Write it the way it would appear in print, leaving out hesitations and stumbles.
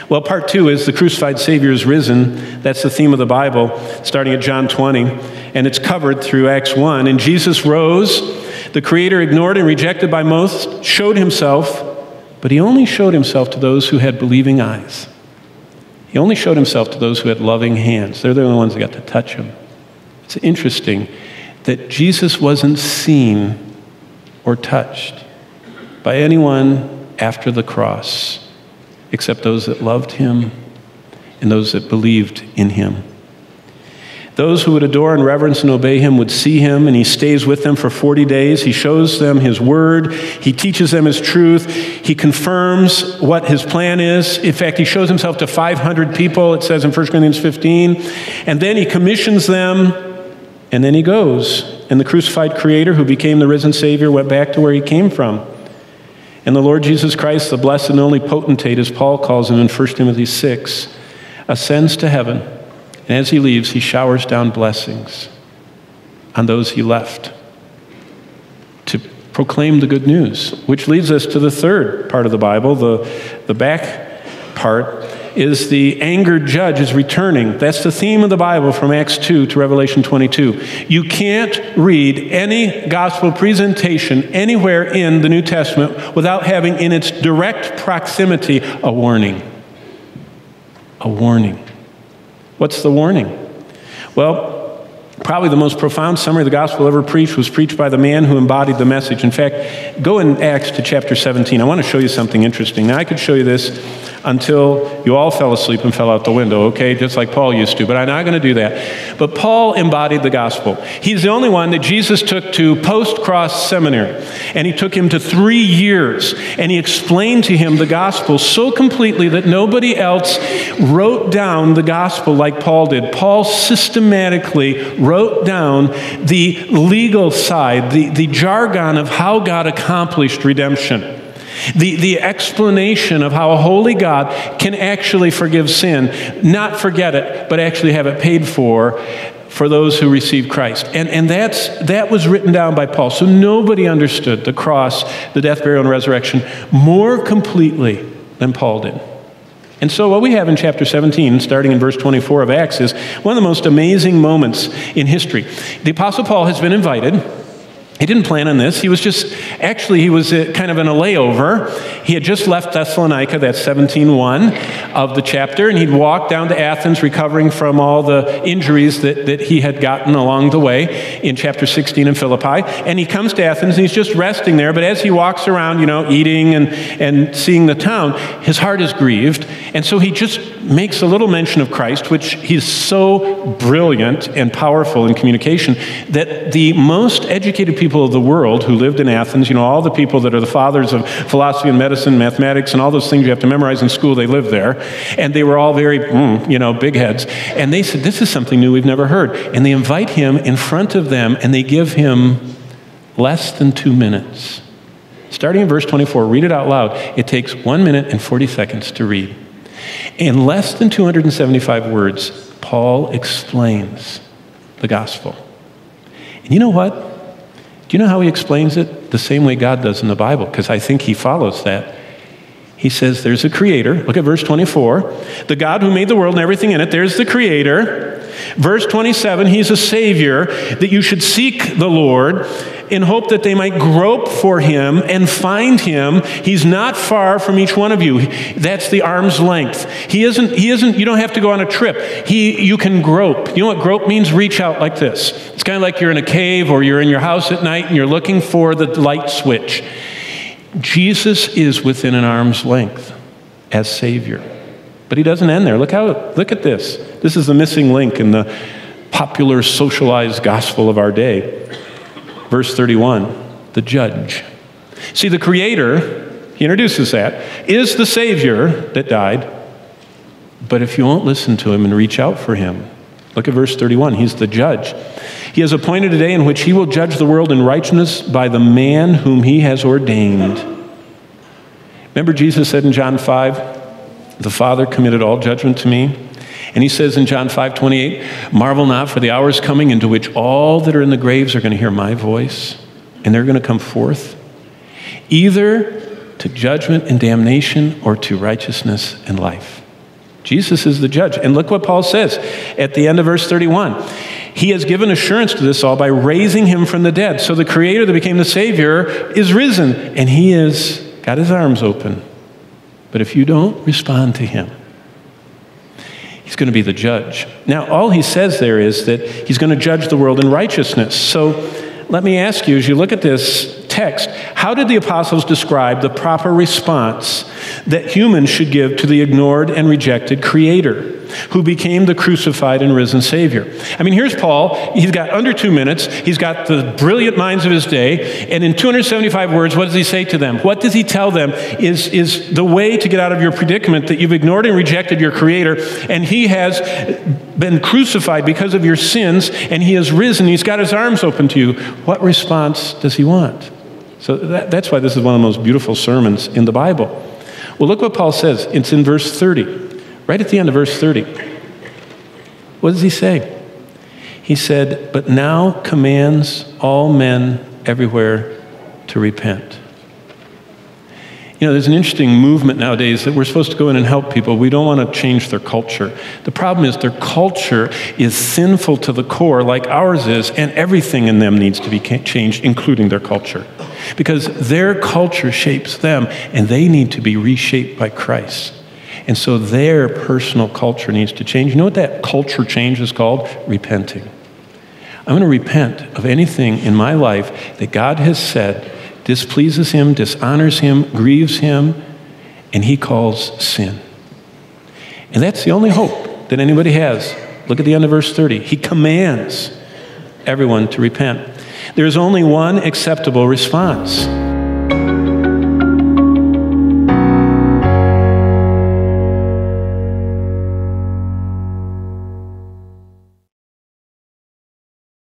Well, part 2 is the crucified Savior is risen. That's the theme of the Bible, starting at John 20, and it's covered through Acts 1. And Jesus rose, the Creator, ignored and rejected by most, showed himself, but he only showed himself to those who had believing eyes. He only showed himself to those who had loving hands. They're the only ones that got to touch him. It's interesting that Jesus wasn't seen or touched by anyone after the cross, except those that loved him and those that believed in him. Those who would adore and reverence and obey him would see him, and he stays with them for 40 days. He shows them his word. He teaches them his truth. He confirms what his plan is. In fact, he shows himself to 500 people, it says in 1 Corinthians 15. And then he commissions them, and then he goes. And the crucified Creator, who became the risen Savior, went back to where he came from. And the Lord Jesus Christ, the blessed and only potentate, as Paul calls him in 1 Timothy 6, ascends to heaven. And as he leaves, he showers down blessings on those he left to proclaim the good news, which leads us to the third part of the Bible. The back part is the angered judge is returning. That's the theme of the Bible from Acts 2 to Revelation 22. You can't read any gospel presentation anywhere in the New Testament without having in its direct proximity a warning. A warning. What's the warning? Well, probably the most profound summary of the gospel ever preached was preached by the man who embodied the message. In fact, go in Acts to chapter 17. I want to show you something interesting. Now, I could show you this until you all fell asleep and fell out the window, okay? Just like Paul used to, but I'm not going to do that. But Paul embodied the gospel. He's the only one that Jesus took to post-cross seminary, and he took him to 3 years, and he explained to him the gospel so completely that nobody else wrote down the gospel like Paul did. Paul systematically wrote down the legal side, the jargon of how God accomplished redemption. The explanation of how a holy God can actually forgive sin, not forget it, but actually have it paid for those who receive Christ. And that was written down by Paul. So nobody understood the cross, the death, burial, and resurrection more completely than Paul did. And so what we have in chapter 17, starting in verse 24 of Acts, is one of the most amazing moments in history. The Apostle Paul has been invited. He didn't plan on this. He was kind of in a layover. He had just left Thessalonica, that's 17:1 of the chapter, and he'd walked down to Athens recovering from all the injuries that he had gotten along the way in chapter 16 in Philippi. And he comes to Athens, and he's just resting there, but as he walks around, eating and seeing the town, his heart is grieved, and so he just makes a little mention of Christ, which he's so brilliant and powerful in communication that the most educated people of the world who lived in Athens, all the people that are the fathers of philosophy and medicine, mathematics, and all those things you have to memorize in school, they lived there. And they were all very, big heads. And they said, this is something new we've never heard. And they invite him in front of them, and they give him less than 2 minutes. Starting in verse 24, read it out loud. It takes 1 minute and 40 seconds to read. In less than 275 words, Paul explains the gospel. And you know what? Do you know how he explains it? The same way God does in the Bible, because I think he follows that. He says there's a creator. Look at verse 24. The God who made the world and everything in it, there's the creator. Verse 27, he's a savior, that you should seek the Lord in hope that they might grope for him and find him. He's not far from each one of you. That's the arm's length. He isn't, you don't have to go on a trip. You can grope. You know what grope means? Reach out like this. It's kind of like you're in a cave or you're in your house at night and you're looking for the light switch. Jesus is within an arm's length as Savior. But he doesn't end there. Look at this. This is the missing link in the popular socialized gospel of our day. Verse 31, the judge. See, the Creator, he introduces that, is the Savior that died. But if you won't listen to him and reach out for him, look at verse 31, he's the judge. He has appointed a day in which he will judge the world in righteousness by the man whom he has ordained. Remember Jesus said in John 5, the Father committed all judgment to me. And he says in John 5:28, marvel not, for the hour is coming into which all that are in the graves are going to hear my voice, and they're going to come forth, either to judgment and damnation or to righteousness and life. Jesus is the judge. And look what Paul says at the end of verse 31. He has given assurance to this all by raising him from the dead. So the Creator that became the Savior is risen, and he has got his arms open. But if you don't respond to him, he's going to be the judge. Now, all he says there is that he's going to judge the world in righteousness. So let me ask you, as you look at this text, how did the apostles describe the proper response that humans should give to the ignored and rejected Creator who became the crucified and risen Savior? I mean, here's Paul. He's got under 2 minutes. He's got the brilliant minds of his day. And in 275 words, what does he say to them? What does he tell them is the way to get out of your predicament, that you've ignored and rejected your Creator, and he has been crucified because of your sins, and he has risen. He's got his arms open to you. What response does he want? So that's why this is one of the most beautiful sermons in the Bible. Well, look what Paul says. It's in verse 30, right at the end of verse 30. What does he say? He said, but now commands all men everywhere to repent. You know, there's an interesting movement nowadays that we're supposed to go in and help people. We don't want to change their culture. The problem is their culture is sinful to the core like ours is, and everything in them needs to be changed, including their culture. Because their culture shapes them, and they need to be reshaped by Christ. And so their personal culture needs to change. You know what that culture change is called? Repenting. I'm going to repent of anything in my life that God has said displeases him, dishonors him, grieves him, and he calls sin. And that's the only hope that anybody has. Look at the end of verse 30. He commands everyone to repent. There is only one acceptable response.